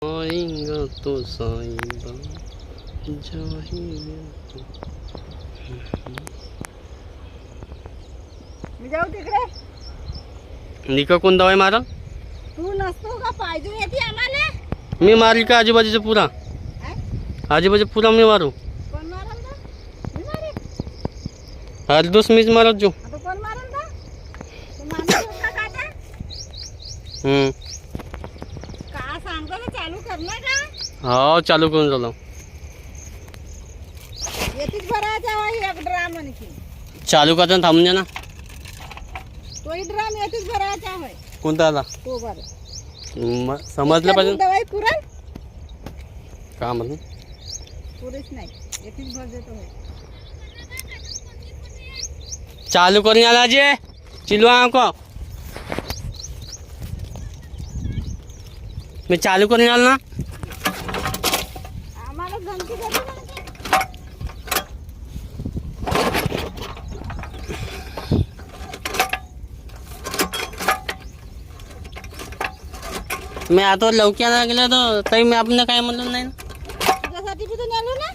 आएगा तो साईबा जाएगा तो. मी जाऊ तिकडे. निका कोण दवाई मारा तू नसतो का पाहिजे येते आम्हाला. मी मारली का आजूबाजूचा पुरा काय? आजूबाजू पुरा मी मारू कोण मारल ना? मी मारे. हर दोस्त मीच मारत जो. आता कोण मारल ना? तू माणूस आहे का काका? का सांगतो ना चालू करणार का? हो चालू करून झालं. येतीच भरायचा वाई एक ड्राम आणखी. चालू करताना थांबून द्या ना. तोही ड्राम येतीच भरायचा होय. कोणता आला तो बरं. समजलं पाहिजे दवाई पुरल? का म्हणून पुरेच नाही. येतीच भर देतो होय. चालू करून आला जे चिलवा को मी चालू करून आलो ना. आम्हाला धमकी देतो ना. मी आता लवकर आला गेलो तर तरी मी आपण काय म्हणलं नाही ना. तुझ्यासाठी बी तर नेलो ना.